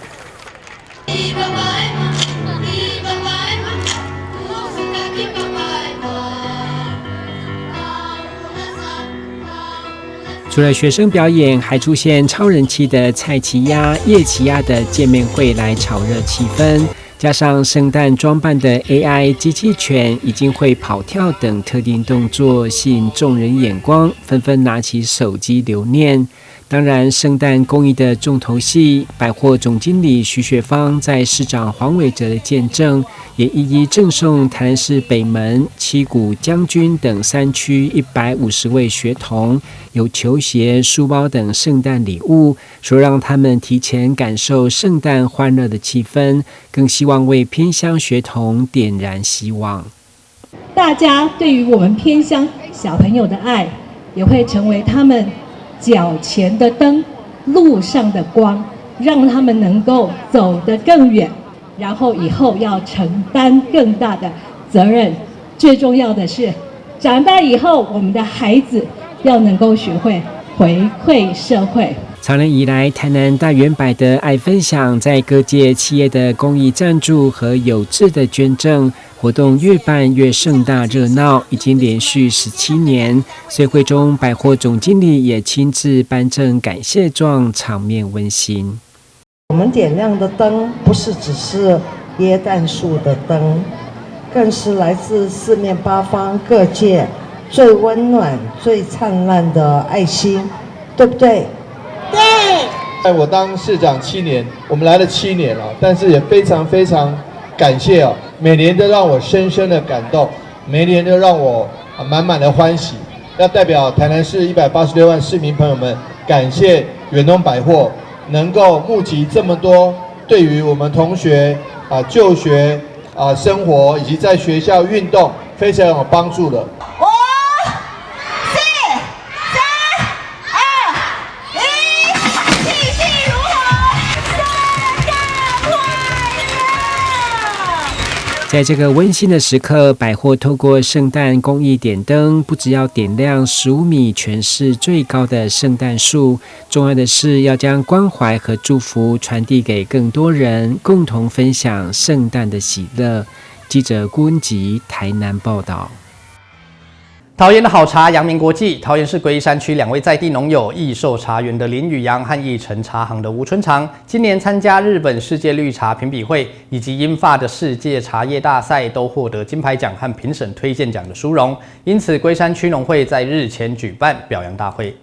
除了学生表演，还出现超人气的蔡奇亚、叶奇亚的见面会来炒热气氛，加上圣诞装扮的 AI 机器犬已经会跑跳等特定动作，吸引众人眼光，纷纷拿起手机留念。当然，圣诞公益的重头戏，百货总经理徐雪芳在市长黄伟哲的见证，也一一赠送台南市北门、七股、将军等3区150位学童有球鞋、书包等圣诞礼物，说让他们提前感受圣诞欢乐的气氛，更希望为偏乡学童点燃希望。大家对于我们偏乡小朋友的爱，也会成为他们脚前的灯，路上的光，让他们能够走得更远，然后以后要承担更大的责任。最重要的是，长大以后，我们的孩子要能够学会回馈社会。长年以来，台南大圆柏的爱分享，在各界企业的公益赞助和有志的捐赠活动越办越盛大热闹，已经连续17年。所以会中百货总经理也亲自颁证感谢状，场面温馨。我们点亮的灯，不是只是耶诞树的灯，更是来自四面八方各界最温暖、最灿烂的爱心，对不对？对。在我当市长7年，我们来了7年了，但是也非常非常感谢哦，每年都让我深深的感动，每年都让我满满的欢喜。要代表台南市186万市民朋友们，感谢远东百货能够募集这么多对于我们同学就学生活以及在学校运动非常有帮助的。5、4、3、2、1，气势如虹，圣诞快乐！在这个温馨的时刻，百货透过圣诞公益点灯，不只要点亮15米全市最高的圣诞树，重要的是要将关怀和祝福传递给更多人，共同分享圣诞的喜乐。记者郭文吉台南报道。桃园的好茶，阳明国际。桃园市龟山区2位在地农友，益寿茶园的林宇阳和益成茶行的吴春长，今年参加日本世界绿茶评比会以及英法的世界茶叶大赛，都获得金牌奖和评审推荐奖的殊荣。因此，龟山区农会在日前举办表扬大会。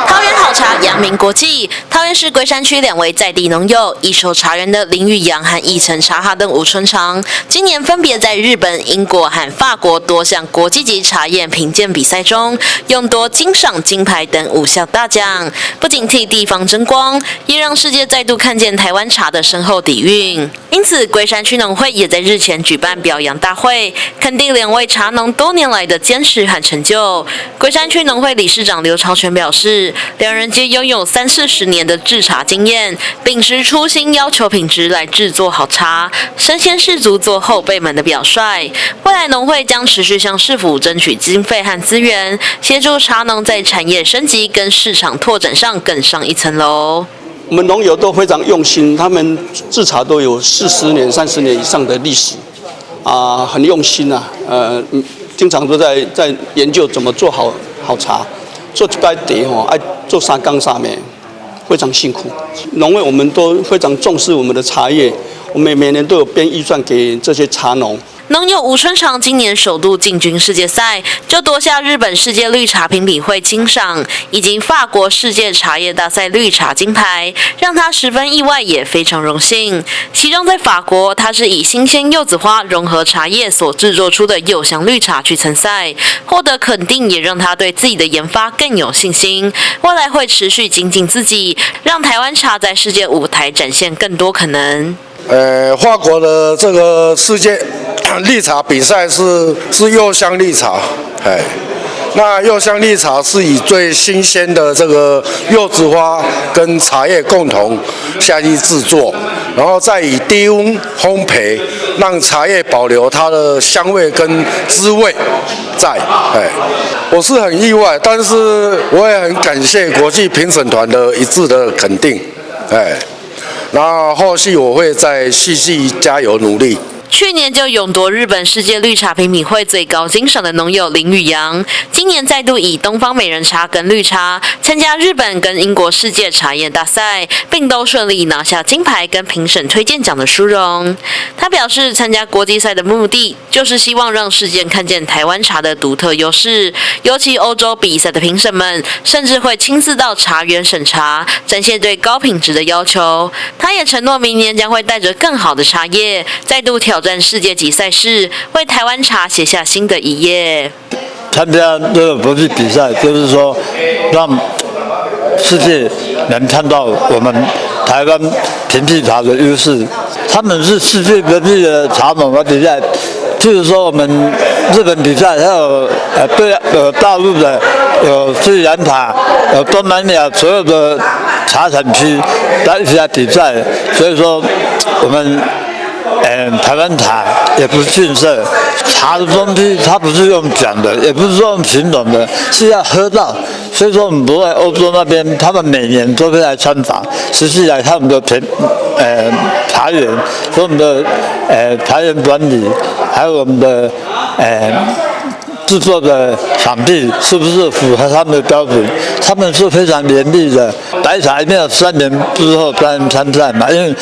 桃园好茶，阳明国际。桃园市龟山区2位在地农友，益寿茶园的林宇阳和益成茶行的吴春长，今年分别在日本、英国和法国多项国际级茶叶评鉴比赛中，勇夺金赏、金牌等5项大奖，不仅替地方争光，也让世界再度看见台湾茶的深厚底蕴。因此，龟山区农会也在日前举办表扬大会，肯定2位茶农多年来的坚持和成就。龟山区农会理事长刘朝全表示，2人人皆拥有30-40年的制茶经验，秉持初心，要求品质来制作好茶，身先士卒做后辈们的表率。未来农会将持续向市府争取经费和资源，协助茶农在产业升级跟市场拓展上更上一层楼。我们农友都非常用心，他们制茶都有40年、30年以上的历史，很用心啊，经常都在研究怎么做好茶，做一摆茶吼，爱做3工3暝，非常辛苦。农会我们都非常重视我们的茶叶，我们每年都有编预算给这些茶农。农友吴春长今年首度进军世界赛，就夺下日本世界绿茶评比会金赏以及法国世界茶叶大赛绿茶金牌，让他十分意外，也非常荣幸。其中在法国，他是以新鲜柚子花融合茶叶所制作出的柚香绿茶去参赛，获得肯定，也让他对自己的研发更有信心。未来会持续精进自己，让台湾茶在世界舞台展现更多可能。法国的这个世界绿茶比赛是柚香绿茶，那柚香绿茶是以最新鲜的这个柚子花跟茶叶共同下去制作，然后再以低温烘焙，让茶叶保留它的香味跟滋味在。我是很意外，但是我也很感谢国际评审团的一致的肯定，那后续我会再继续加油努力。去年就勇夺日本世界绿茶评比会最高金赏的农友林宇阳，今年再度以东方美人茶跟绿茶参加日本跟英国世界茶叶大赛，并都顺利拿下金牌跟评审推荐奖的殊荣。他表示，参加国际赛的目的就是希望让世界看见台湾茶的独特优势，尤其欧洲比赛的评审们甚至会亲自到茶园审茶，展现对高品质的要求。他也承诺明年将会带着更好的茶叶，再度挑战世界级赛事，为台湾茶写下新的一页。参加这个国际比赛，就是说让世界能看到我们台湾平地茶的优势。他们是世界各地的茶农的比赛，譬如说我们日本比赛，还有大陆的有斯里兰卡，有东南亚所有的茶产区一起来比赛，所以说我们。台湾茶也不逊色，茶的东西它不是用讲的，也不是说用形容的，是要喝到。所以说我们不在欧洲那边，他们每年都会来参访，实际来看我们的茶园，和我们的茶园管理，还有我们的制作的场地是不是符合他们的标准？他们是非常严厉的，白茶一定要3年之后才能参赛嘛，因为。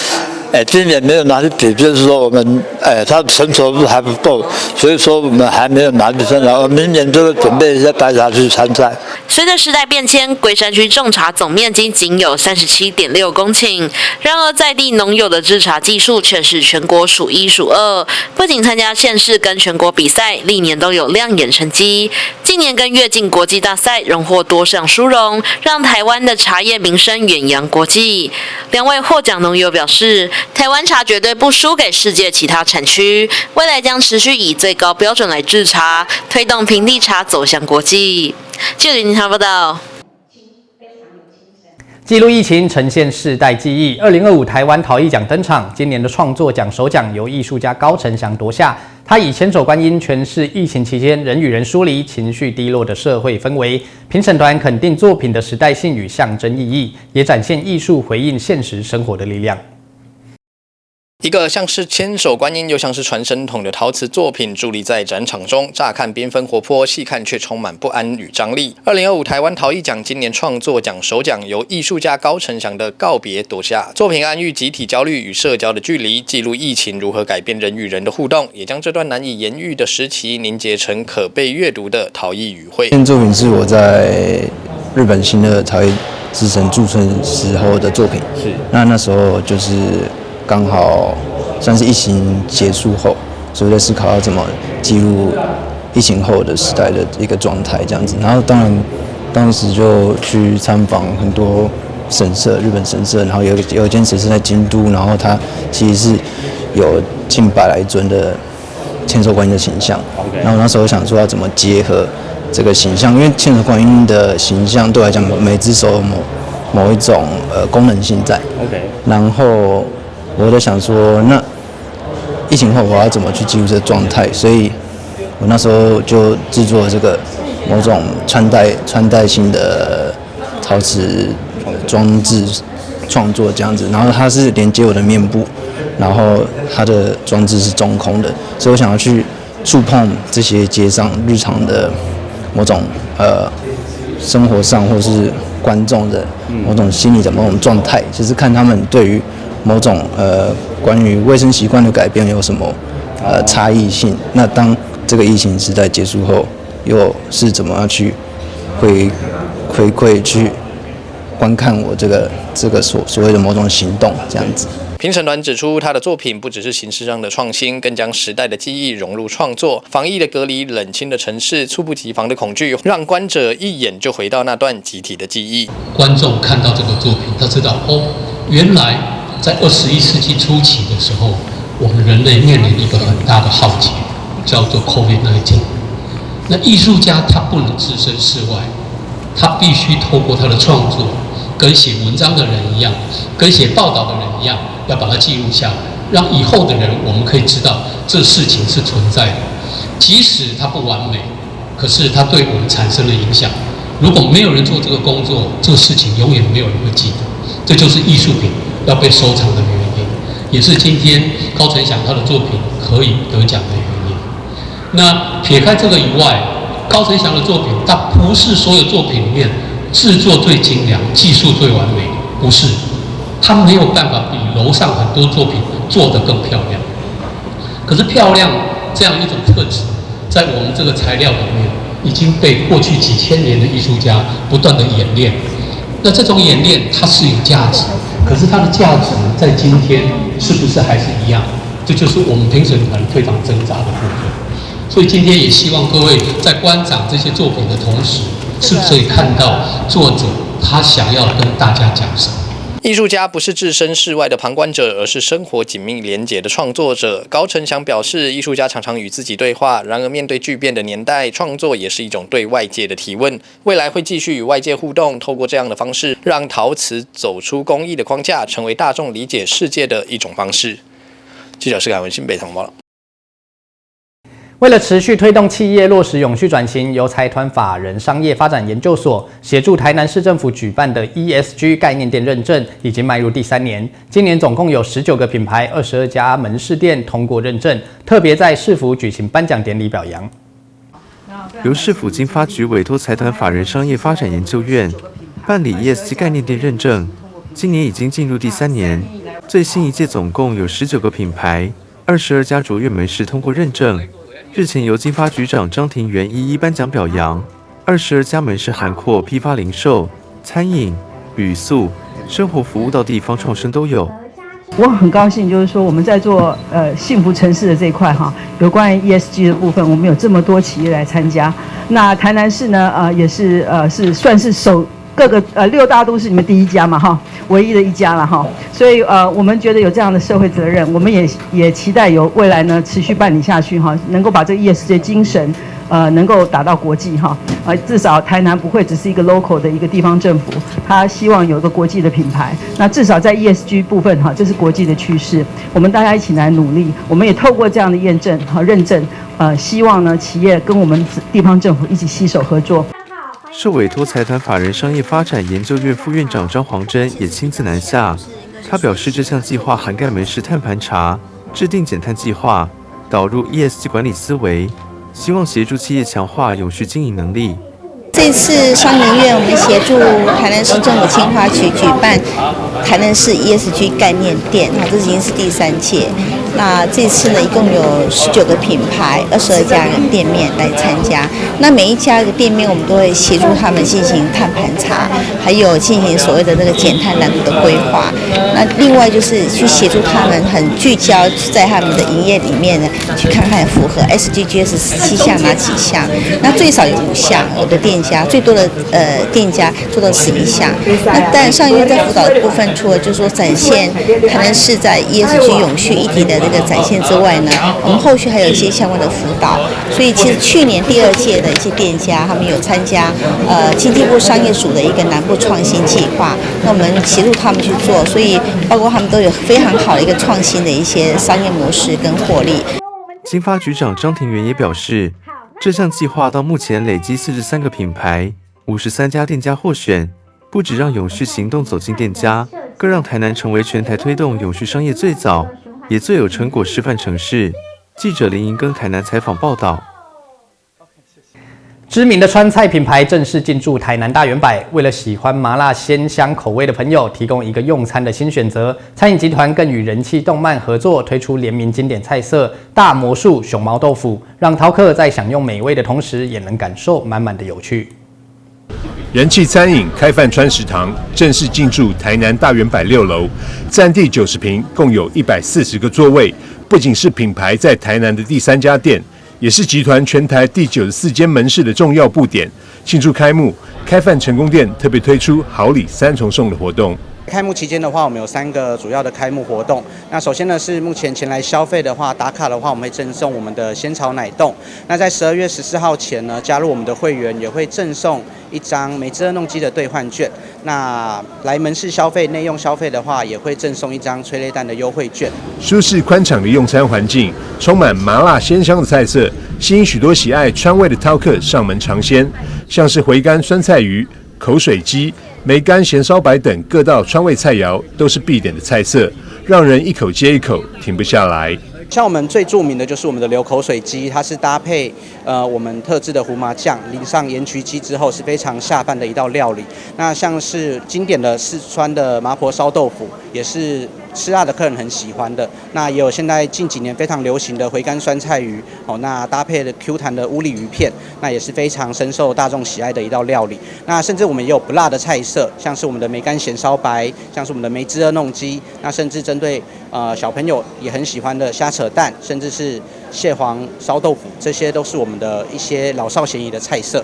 今年没有拿去比，就是说我们它的成熟度还不够，所以说我们还没有拿去参赛。我明年就会准备一些白茶去参赛。随着时代变迁，龟山区种茶总面积仅有37.6公顷，然而在地农友的制茶技术却是全国数1数2。不仅参加县市跟全国比赛，历年都有亮眼成绩。近年跟跃进国际大赛荣获多项殊荣，让台湾的茶叶名声远扬国际。2位获奖农友表示，台湾茶绝对不输给世界其他产区，未来将持续以最高标准来制茶，推动平地茶走向国际。记者林报道。记录疫情，呈现世代记忆。2025台湾陶艺奖登场，今年的创作奖首奖由艺术家高承祥夺下。他以千手观音诠释疫情期间人与人疏离、情绪低落的社会氛围。评审团肯定作品的时代性与象征意义，也展现艺术回应现实生活的力量。一个像是千手观音又像是传声筒的陶瓷作品伫立在展场中，乍看缤纷活泼，细看却充满不安与张力。2025台湾陶艺奖今年创作奖首奖由艺术家高承祥的告别夺下。作品暗喻集体焦虑与社交的距离，记录疫情如何改变人与人的互动，也将这段难以言喻的时期凝结成可被阅读的陶艺语汇。这件作品是我在日本新的陶艺之神驻村时候的作品，那时候就是刚好算是疫情结束后，所以在思考要怎么记录疫情后的时代的一个状态这样子。然后当时就去参访很多神社，日本神社，然后有一间神社在京都，然后它其实是有近100来尊的千手观音的形象。然后那时候想说要怎么结合这个形象，因为千手观音的形象对我来讲，每只手有某一种功能性在。OK。然后我在想说，那疫情后我要怎么去记录这个状态？所以我那时候就制作这个某种穿戴性的陶瓷装置创作这样子，然后它是连接我的面部，然后它的装置是中空的，所以我想要去触碰这些街上日常的某种生活上或是观众的某种心理的某种状态，就是看他们对于某种关于卫生习惯的改变有什么差异性。那当这个疫情时代结束后，又是怎么样去回馈去观看我这个所谓的某种行动这样子。评审团指出，他的作品不只是形式上的创新，更将时代的记忆融入创作。防疫的隔离、冷清的城市、猝不及防的恐惧，让观者一眼就回到那段集体的记忆。观众看到这个作品，他知道原来在21世纪初期的时候，我们人类面临一个很大的浩劫，叫做 COVID-19。那艺术家他不能置身事外，他必须透过他的创作，跟写文章的人一样，跟写报道的人一样，要把它记录下来，让以后的人我们可以知道这事情是存在的，即使它不完美，可是它对我们产生了影响。如果没有人做这个工作，这个事情永远没有人会记得。这就是艺术品要被收藏的原因，也是今天高承祥他的作品可以得奖的原因。那撇开这个以外，高承祥的作品，它不是所有作品里面制作最精良、技术最完美，不是，它没有办法比楼上很多作品做得更漂亮。可是漂亮这样一种特质，在我们这个材料里面，已经被过去几千年的艺术家不断的演练。那这种演练它是有价值，可是它的价值在今天是不是还是一样？这就是我们评审团非常挣扎的部分。所以今天也希望各位在观赏这些作品的同时，是不是可以看到作者他想要跟大家讲什么？艺术家不是置身事外的旁观者，而是生活紧密连结的创作者。高承祥表示，艺术家常常与自己对话，然而面对巨变的年代，创作也是一种对外界的提问。未来会继续与外界互动，透过这样的方式，让陶瓷走出工艺的框架，成为大众理解世界的一种方式。记者施凯文新北通报了。为了持续推动企业落实永续转型，由财团法人商业发展研究所协助台南市政府举办的 ESG 概念店认证已经迈入第3年。今年总共有19个品牌、22家门市店通过认证，特别在市府举行颁奖典礼表扬。由市府经发局委托财团法人商业发展研究院办理 ESG 概念店认证，今年已经进入第3年。最新一届总共有19个品牌、22家卓越门市通过认证。日前由经发局长张庭元一一颁奖表扬，22家门市涵括批发零售、餐饮、旅宿、生活服务到地方创生都有。我很高兴，就是说我们在做幸福城市的这一块哈，有关于 ESG 的部分，我们有这么多企业来参加。那台南市呢，也是是算是各个6大都市里面第1家嘛哈，唯一的1家了哈，所以我们觉得有这样的社会责任，我们也期待有未来呢持续办理下去哈，能够把这个 ESG 精神能够打到国际哈，至少台南不会只是一个 local 的一个地方政府，他希望有一个国际的品牌，那至少在 ESG 部分哈，这是国际的趋势，我们大家一起来努力，我们也透过这样的验证和认证，希望呢企业跟我们地方政府一起携手合作。受委托财团法人商业发展研究院副院长张黄珍也亲自南下。他表示，这项计划涵盖门市碳盘查、制定减碳计划、导入 ESG 管理思维，希望协助企业强化永续经营能力。这次商研院我们协助台南市政府青花局举办台南市 ESG 概念店，这已经是第3届。那这次呢，一共有19个品牌、22家店面来参加。那每一家的店面，我们都会协助他们进行碳盘查，还有进行所谓的那个减碳蓝图的规划。那另外就是去协助他们很聚焦在他们的营业里面呢，去看看符合 SDGs 17项哪几项。那最少有5项，有的店家最多的店家做到11项。那但上一院在辅导的部分，除了就是说展现台南市在 ESG 永续议题的这个展现之外呢，我们后续还有一些相关的辅导。所以其实去年第2届的一些店家，他们有参加经济部商业署的一个南部创新计划，那我们协助他们去做，所以包括他们都有非常好的一个创新的一些商业模式跟获利。经发局长张庭元也表示，这项计划到目前累积43个品牌，53家店家获选，不只让永续行动走进店家，更让台南成为全台推动永续商业最早也最有成果示范城市。记者林银庚台南采访报道。知名的川菜品牌正式进驻台南大圆柏，为了喜欢麻辣鲜香口味的朋友提供一个用餐的新选择，餐饮集团更与人气动漫合作，推出联名经典菜色大魔术熊猫豆腐，让饕客在享用美味的同时，也能感受满满的有趣。人气餐饮开饭川食堂正式进驻台南大圆柏6楼，占地90坪，共有140个座位。不仅是品牌在台南的第3家店，也是集团全台第94间门市的重要布点。庆祝开幕，开饭成功店特别推出好礼3重送的活动。开幕期间的话，我们有3个主要的开幕活动。那首先呢是目前前来消费的话，打卡的话，我们会赠送我们的仙草奶冻。那在12月14号前呢，加入我们的会员也会赠送1张美滋乐弄鸡的兑换券。那来门市消费、内用消费的话，也会赠送1张催泪弹的优惠券。舒适宽敞的用餐环境，充满麻辣鲜香的菜色，吸引许多喜爱川味的饕客上门尝鲜，像是回甘酸菜鱼、口水鸡、梅干咸烧白等各道川味菜肴都是必点的菜色，让人一口接一口停不下来。像我们最著名的就是我们的流口水鸡，它是搭配我们特制的胡麻酱，淋上盐焗鸡之后是非常下饭的一道料理。那像是经典的四川的麻婆烧豆腐，也是吃辣的客人很喜欢的。那也有现在近几年非常流行的回甘酸菜鱼，那搭配的 Q 弹的乌里鱼片，那也是非常深受大众喜爱的一道料理。那甚至我们也有不辣的菜色，像是我们的梅干咸烧白，像是我们的梅滋乐弄鸡，那甚至针对小朋友也很喜欢的虾扯蛋，甚至是蟹黄烧豆腐，这些都是我们的一些老少咸宜的菜色。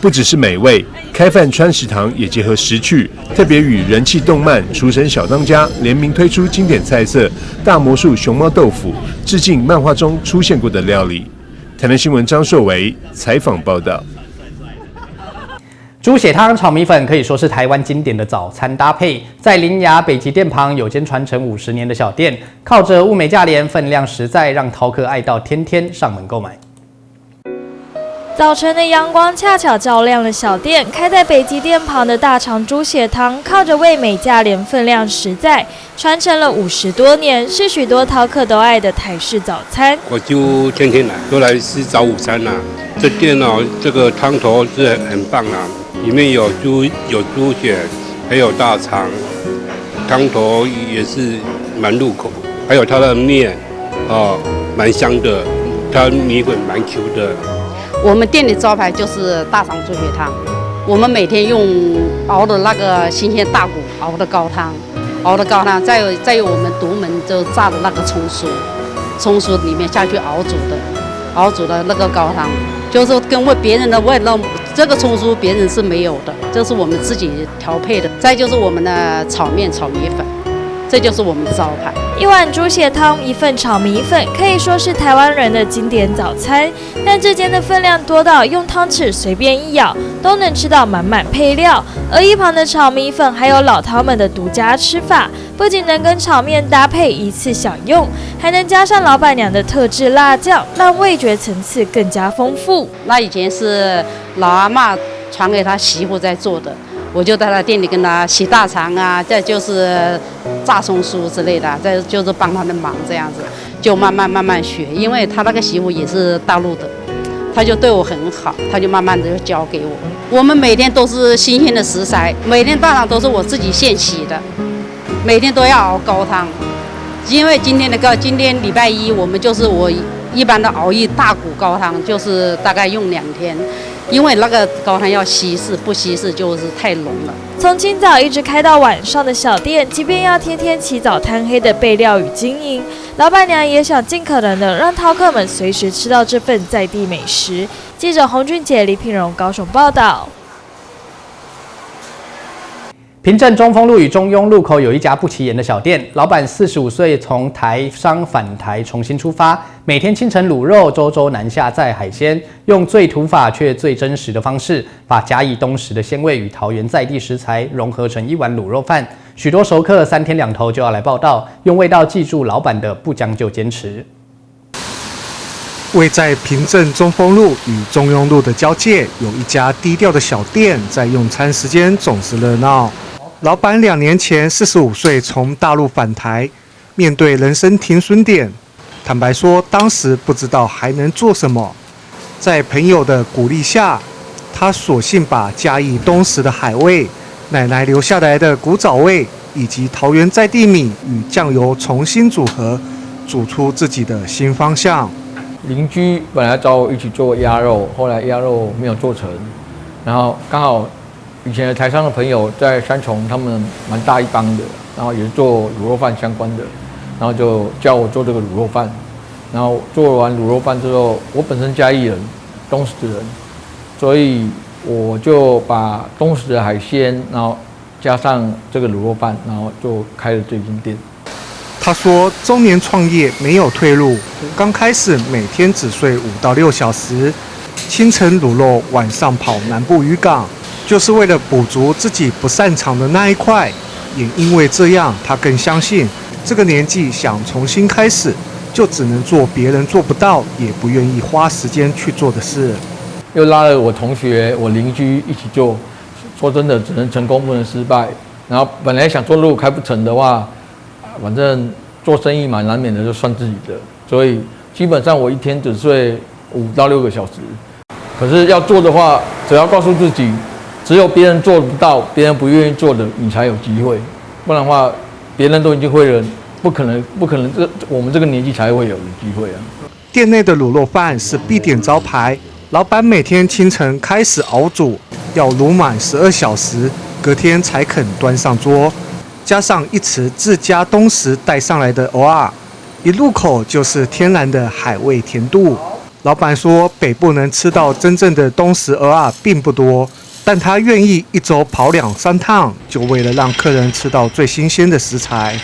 不只是美味，开饭川食堂也结合时趣，特别与人气动漫《厨神小当家》联名推出经典菜色大魔术熊猫豆腐，致敬漫画中出现过的料理。台南新闻张硕维采访报道。猪血汤炒米粉可以说是台湾经典的早餐搭配，在林雅北极店旁有间传承50年的小店，靠着物美价廉、分量实在，让饕客爱到天天上门购买。早晨的阳光恰巧照亮了小店，开在北极店旁的大肠猪血汤，靠着味美价廉、分量实在，传承了50多年，是许多饕客都爱的台式早餐。我就天天来，都来吃早午餐啦。这店哦，这个汤头是很棒啦，里面有猪血，还有大肠，汤头也是蛮入口，还有它的面蛮香的，它米粉蛮 Q 的。我们店里招牌就是大肠猪血汤，我们每天用熬的那个新鲜大骨熬的高汤，再有我们独门就炸的那个葱酥里面下去熬煮的那个高汤，就是跟别人的味道，这个葱酥别人是没有的，这是我们自己调配的。再就是我们的炒面炒米粉，这就是我们的招牌。一碗猪血汤，一份炒米粉，可以说是台湾人的经典早餐。但这间的分量多到用汤匙随便一咬都能吃到满满配料，而一旁的炒米粉还有老饕们的独家吃法，不仅能跟炒面搭配一次享用，还能加上老板娘的特制辣酱，让味觉层次更加丰富。那以前是老阿嬷传给他媳妇在做的。我就在他店里跟他洗大肠啊，再就是炸松酥之类的，再就是帮他的忙这样子，就慢慢学。因为他那个媳妇也是大陆的，他就对我很好，他就慢慢的就教给我。我们每天都是新鲜的食材，每天大肠都是我自己现洗的，每天都要熬高汤。因为今天礼拜一，我们就是我一般的熬一大骨高汤，就是大概用2天。因为那个高汤要稀释，不稀释就是太浓了。从清早一直开到晚上的小店，即便要天天起早贪黑的备料与经营，老板娘也想尽可能的让饕客们随时吃到这份在地美食。记者洪俊杰、李品荣高雄报道。平镇中丰路与中庸路口有一家不起眼的小店，老板45岁，从台商返台重新出发，每天清晨卤肉，周周南下载海鲜，用最土法却最真实的方式，把嘉义东石的鲜味与桃园在地食材融合成一碗卤肉饭。许多熟客3天2头就要来报到，用味道记住老板的不将就坚持。位在平镇中丰路与中庸路的交界，有一家低调的小店，在用餐时间总是热闹。老板2年前45岁从大陆返台，面对人生停损点，坦白说当时不知道还能做什么。在朋友的鼓励下，他索性把嘉义东石的海味、奶奶留下来的古早味以及桃园在地米与酱油重新组合，煮出自己的新方向。邻居本来找我一起做鸭肉，后来鸭肉没有做成，然后刚好以前的台商的朋友在三重，他们蛮大一帮的，然后也是做卤肉饭相关的，然后就叫我做这个卤肉饭。然后做完卤肉饭之后，我本身嘉义人，东石人，所以我就把东石的海鲜，然后加上这个卤肉饭，然后就开了这间店。他说，中年创业没有退路，刚开始每天只睡5到6小时，清晨卤肉，晚上跑南部渔港。就是为了补足自己不擅长的那一块，也因为这样，他更相信这个年纪想重新开始，就只能做别人做不到，也不愿意花时间去做的事。又拉了我同学、我邻居一起做，说真的，只能成功不能失败。然后本来想说，如果开不成的话，反正做生意嘛，难免的就算自己的，所以基本上我一天只睡5到6个小时。可是要做的话，只要告诉自己。只有别人做不到，别人不愿意做的，你才有机会。不然的话，别人都已经会了，不可能，我们这个年纪才会有的机会啊。店内的卤肉饭是必点招牌，老板每天清晨开始熬煮，要卤满12小时，隔天才肯端上桌。加上一匙自家东石带上来的蚵仔，一入口就是天然的海味甜度。老板说，北部能吃到真正的东石蚵仔并不多。但他愿意1周跑2、3趟，就为了让客人吃到最新鲜的食材。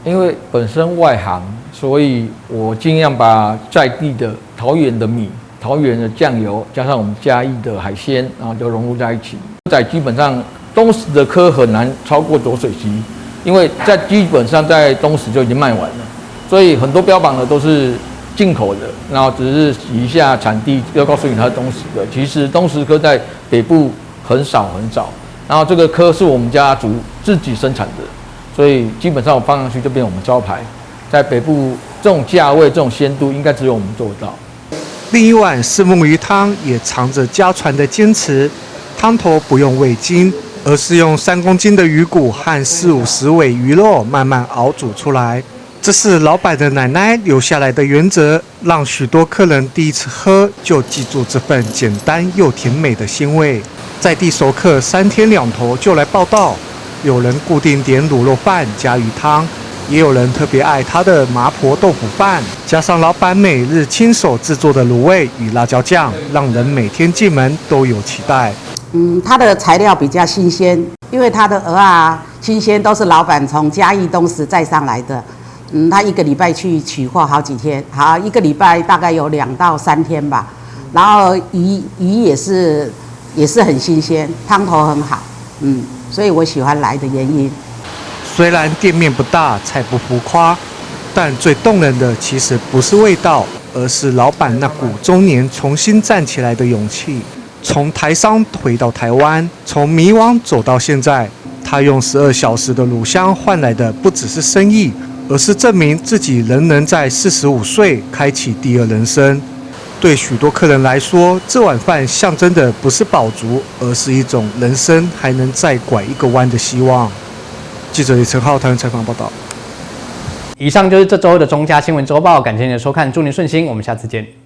因为本身外行，所以我尽量把在地的桃园的米、桃园的酱油，加上我们嘉义的海鲜，然后就融入在一起。在基本上东石的科很难超过浊水溪，因为基本上在东石就已经卖完了，所以很多标榜的都是进口的，然后只是洗一下产地，要告诉你它是东石的。其实东石科在北部很少，然后这个科是我们家族自己生产的，所以基本上我放上去就变我们招牌。在北部这种价位、这种鲜度，应该只有我们做得到。另一碗虱目鱼汤也藏着家传的坚持，汤头不用味精，而是用3公斤的鱼骨和40-50尾鱼肉慢慢熬煮出来。这是老板的奶奶留下来的原则，让许多客人第一次喝就记住这份简单又甜美的鲜味。在地熟客3天2头就来报到，有人固定点卤肉饭加鱼汤，也有人特别爱他的麻婆豆腐饭，加上老板每日亲手制作的卤味与辣椒酱，让人每天进门都有期待。它的材料比较新鲜，因为它的蚵仔新鲜都是老板从嘉义东石载上来的。他1个礼拜去取货好几天，好1个礼拜大概有2到3天吧。然后鱼也是很新鲜，汤头很好，所以我喜欢来的原因。虽然店面不大，菜不浮夸，但最动人的其实不是味道，而是老板那股中年重新站起来的勇气。从台商回到台湾，从迷惘走到现在，他用12小时的卤香换来的不只是生意，而是证明自己仍能在45岁开启第2人生。对许多客人来说，这碗饭象征的不是饱足，而是一种人生还能再拐一个弯的希望。记者李承浩台湾采访报道。以上就是这周的中嘉新闻周报，感谢您的收看，祝您顺心，我们下次见。